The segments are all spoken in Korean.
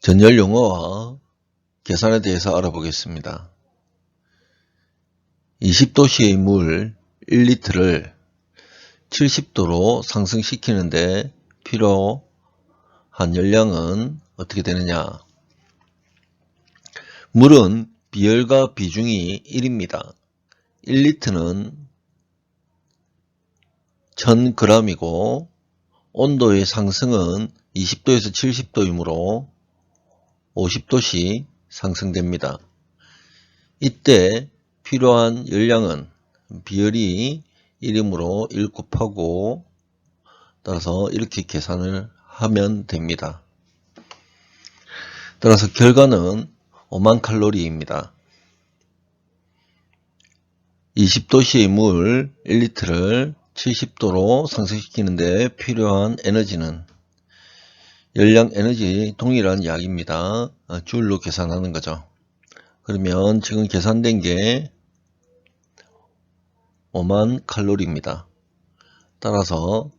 전열 용어와 계산에 대해서 알아보겠습니다. 20도씨의 물 1리터를 70도로 상승시키는데 필요한 열량은 어떻게 되느냐? 물은 비열과 비중이 1입니다. 1리터는 1000g이고 온도의 상승은 20도에서 70도이므로 50도씩 상승됩니다. 이때 필요한 열량은 비열이 1이므로 1 곱하고 따라서 이렇게 계산을 하면 됩니다. 따라서 결과는 5만 칼로리입니다. 20도씨의 물 1리터를 70도로 상승시키는데 필요한 에너지는 열량 에너지 동일한 약입니다. 줄로 계산하는 거죠. 그러면 지금 계산된 게 5만 칼로리입니다. 따라서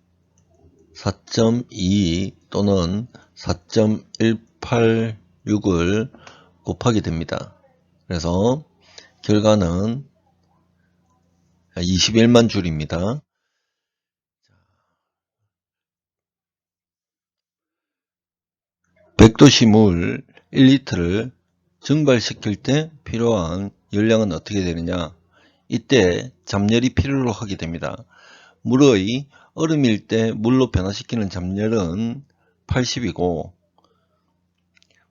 4.2 또는 4.186을 곱하게 됩니다. 그래서 결과는 21만 줄입니다. (100도씨) 물 1리터를 증발시킬 때 필요한 열량은 어떻게 되느냐? 이때 잡열이 필요로 하게 됩니다. 물의 얼음일 때 물로 변화시키는 잡열은 80이고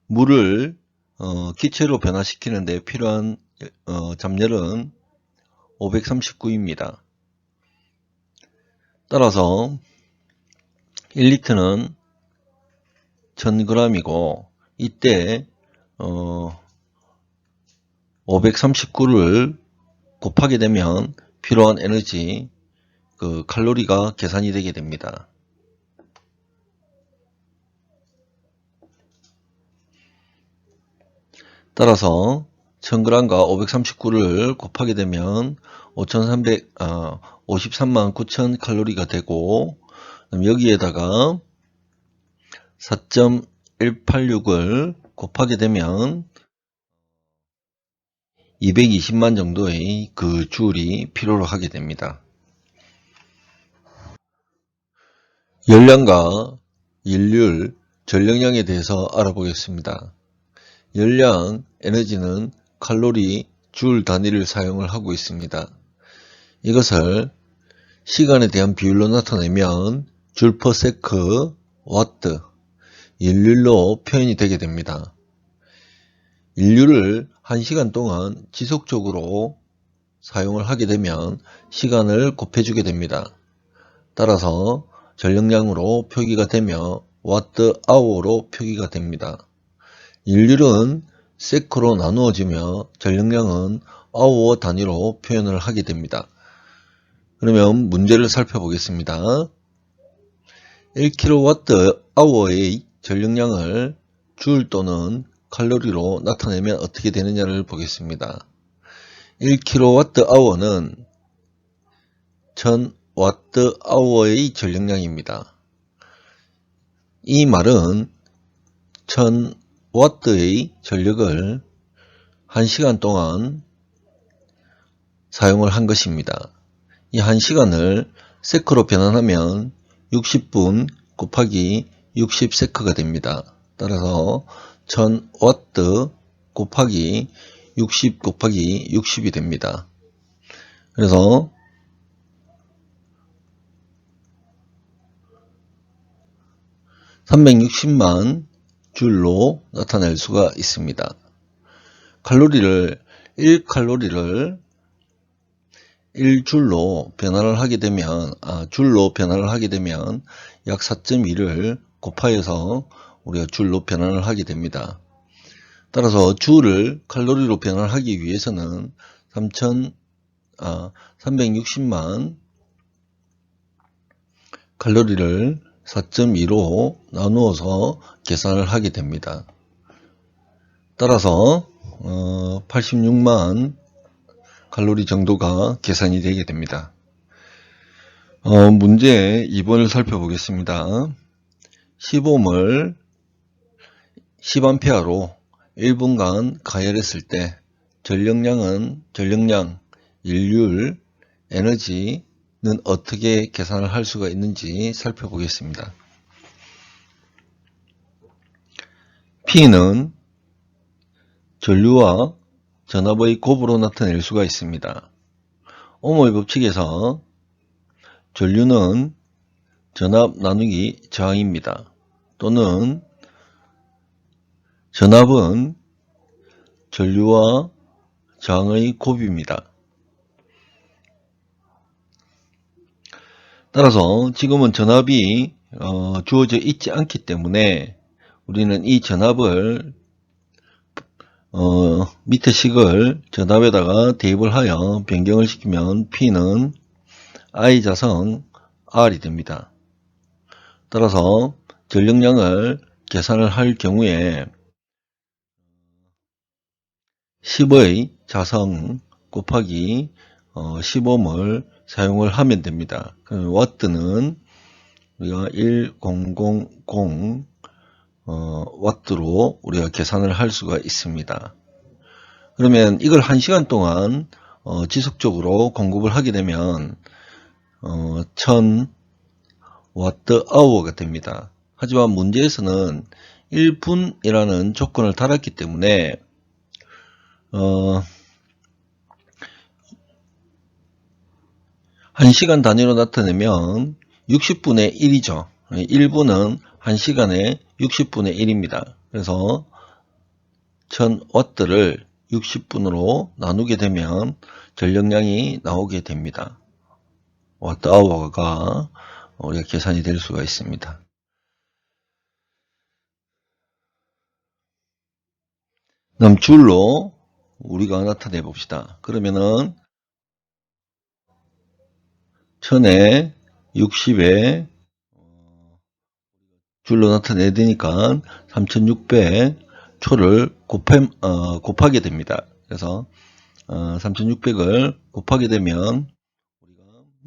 물을 기체로 변화시키는 데 필요한 잡열은 539입니다. 따라서 1리터는 1000g이고 이때 539를 곱하게 되면 필요한 에너지 칼로리가 계산이 되게 됩니다. 따라서 1000g과 539를 곱하게 되면 53만 9천 칼로리가 되고 여기에다가 4.186을 곱하게 되면 220만 정도의 그 줄이 필요로 하게 됩니다. 열량과 일률, 전력량에 대해서 알아보겠습니다. 열량, 에너지는 칼로리, 줄 단위를 사용을 하고 있습니다. 이것을 시간에 대한 비율로 나타내면 줄 퍼 세크, 와트, 일률로 표현이 되게 됩니다. 인류를 1시간 동안 지속적으로 사용을 하게 되면 시간을 곱해주게 됩니다. 따라서 전력량으로 표기가 되며 와트 아워로 표기가 됩니다. 인율은 세크로 나누어지며 전력량은 아워 단위로 표현을 하게 됩니다. 그러면 문제를 살펴보겠습니다. 1kWh의 전력량을 줄 또는 칼로리로 나타내면 어떻게 되느냐를 보겠습니다. 1kWh는 1000Wh의 전력량입니다. 이 말은 1000W의 전력을 1시간 동안 사용을 한 것입니다. 이 1시간을 세크로 변환하면 60분 곱하기 60세크가 됩니다. 따라서 1000W 곱하기 60 곱하기 60이 됩니다. 그래서 360만 줄로 나타낼 수가 있습니다. 칼로리를 1칼로리를 1줄로 변화를 하게 되면 약 4.2를 곱하여서 우리가 줄로 변환을 하게 됩니다. 따라서 줄을 칼로리로 변환하기 위해서는 360만 칼로리를 4.2로 나누어서 계산을 하게 됩니다. 따라서 86만 칼로리 정도가 계산이 되게 됩니다. 문제 2번을 살펴보겠습니다. 시범을 10A로 1분간 가열했을 때 전력량, 일률, 에너지는 어떻게 계산을 할 수가 있는지 살펴보겠습니다. P는 전류와 전압의 곱으로 나타낼 수가 있습니다. ohm의 법칙에서 전류는 전압 나누기 저항입니다. 또는 전압은 전류와 저항의 곱입니다. 따라서 지금은 전압이 주어져 있지 않기 때문에 우리는 이 전압을 밑에 식을 전압에다가 대입을 하여 변경을 시키면 P는 I 자성 R이 됩니다. 따라서 전력량을 계산을 할 경우에 10의 자성 곱하기 10ohm을 사용을 하면 됩니다. 와트는 우리가 1000 와트로 우리가 계산을 할 수가 있습니다. 그러면 이걸 1시간 동안 지속적으로 공급을 하게 되면 1000 와트 아워가 됩니다. 하지만 문제에서는 1분이라는 조건을 달았기 때문에 1시간 단위로 나타내면 60분의 1이죠. 1분은 1시간에 60분의 1입니다. 그래서 1000와트를 60분으로 나누게 되면 전력량이 나오게 됩니다. 와트 아워가 우리가 계산이 될 수가 있습니다. 그럼 줄로 우리가 나타내 봅시다. 그러면은 1000에 60에 줄로 나타내야 되니까 3600 초를 곱하게 됩니다. 그래서 3600을 곱하게 되면 우리가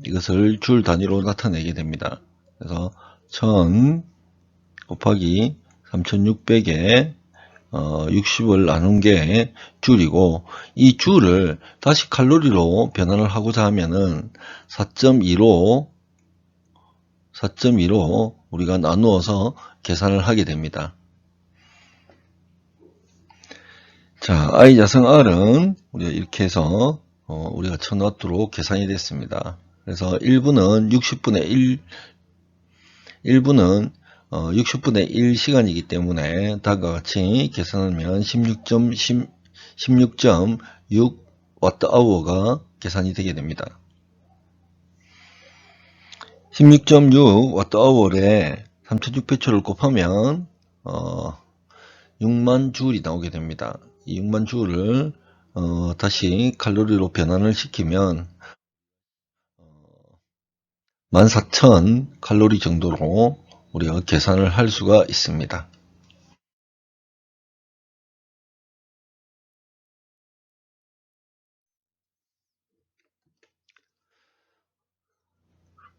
이것을 줄 단위로 나타내게 됩니다. 그래서 1000 곱하기 3600에 60을 나눈 게 줄이고, 이 줄을 다시 칼로리로 변환을 하고자 하면은 4.2로 우리가 나누어서 계산을 하게 됩니다. 자, I 자성 R은 우리가 이렇게 해서 우리가 1000와트로 계산이 됐습니다. 그래서 1분은 60분의 1시간이기 때문에 다음과 같이 계산하면 16.6 와트아워가 계산이 되게 됩니다. 16.6 와트아워에 3600초를 곱하면 6만 줄이 나오게 됩니다. 이 6만 줄을 다시 칼로리로 변환을 시키면 14,000 칼로리 정도로 우리가 계산을 할 수가 있습니다.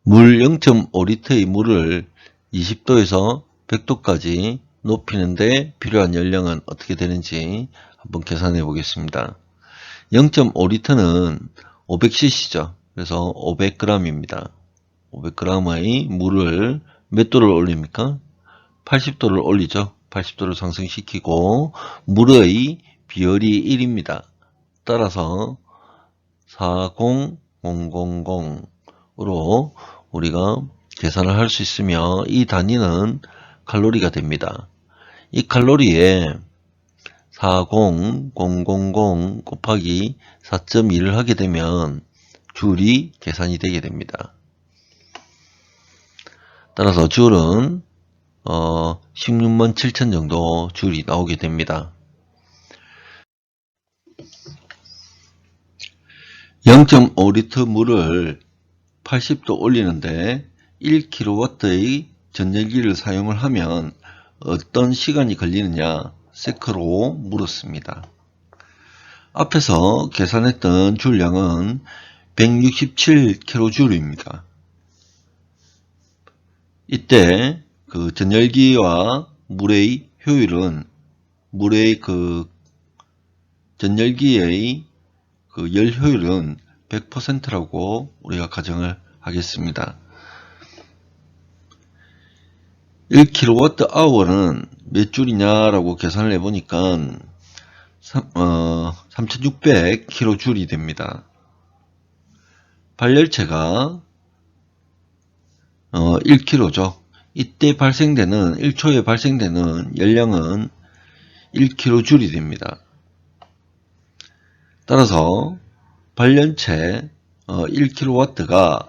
물 0.5리터의 물을 20도에서 100도까지 높이는데 필요한 연량은 어떻게 되는지 한번 계산해 보겠습니다. 0.5리터는 500cc죠. 그래서 500g입니다. 500g의 물을 몇 도를 올립니까? 80도를 올리죠. 80도를 상승시키고 물의 비열이 1입니다. 따라서 40000으로 우리가 계산을 할 수 있으며, 이 단위는 칼로리가 됩니다. 이 칼로리에 40000 곱하기 4.2를 하게 되면 줄이 계산이 되게 됩니다. 따라서 줄은 16만 7천 정도 줄이 나오게 됩니다. 0.5리터 물을 80도 올리는데 1kW의 전열기를 사용을 하면 어떤 시간이 걸리느냐 세크로 물었습니다. 앞에서 계산했던 줄량은 167kJ입니다. 이때 그 전열기와 물의 효율은 물의 그 전열기의 그 열 효율은 100%라고 우리가 가정을 하겠습니다. 1kWh는 몇 줄이냐라고 계산을 해보니까 3600kJ이 됩니다. 발열체가 1kg죠. 이때 발생되는 1초에 발생되는 열량은 1kJ이 됩니다. 따라서 발열체 1kW가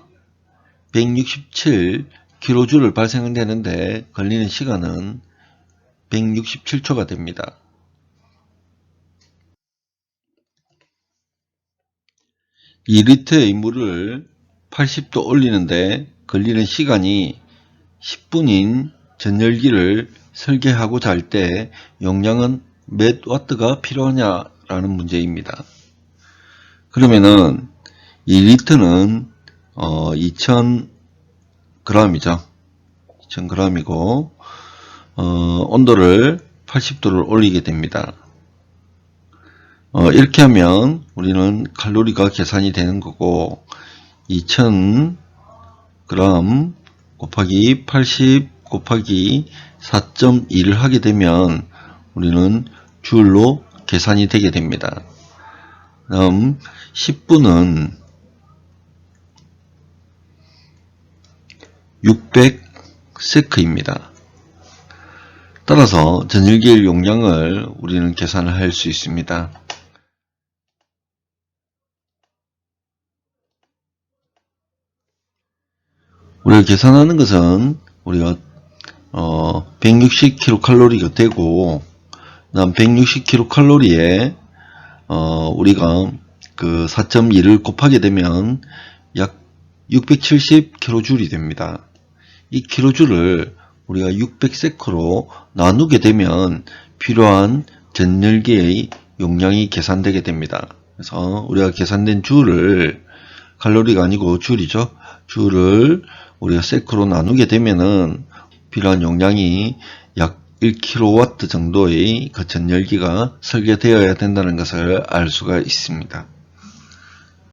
167kJ를 발생되는데 걸리는 시간은 167초가 됩니다. 이 리터의 물을 80도 올리는데 걸리는 시간이 10분인 전열기를 설계하고 잘 때 용량은 몇 와트가 필요하냐라는 문제입니다. 그러면은 이 리터는 2000g이죠. 2000g이고 온도를 80도를 올리게 됩니다. 이렇게 하면 우리는 칼로리가 계산이 되는 거고 2000g 곱하기 80 곱하기 4.2를 하게 되면 우리는 줄로 계산이 되게 됩니다. 다음 10분은 600세크입니다. 따라서 전열기의 용량을 우리는 계산을 할 수 있습니다. 우리가 계산하는 것은 우리가 160kcal가 되고 그다음 160kcal에 우리가 그 4.2를 곱하게 되면 약 670kJ이 됩니다. 이 kJ를 우리가 600세크로 나누게 되면 필요한 전열기의 용량이 계산되게 됩니다. 그래서 우리가 계산된 줄을 칼로리가 아니고 줄이죠. 줄을 우리가 세크로 나누게 되면은 필요한 용량이 약 1kW 정도의 그 전열기가 설계되어야 된다는 것을 알 수가 있습니다.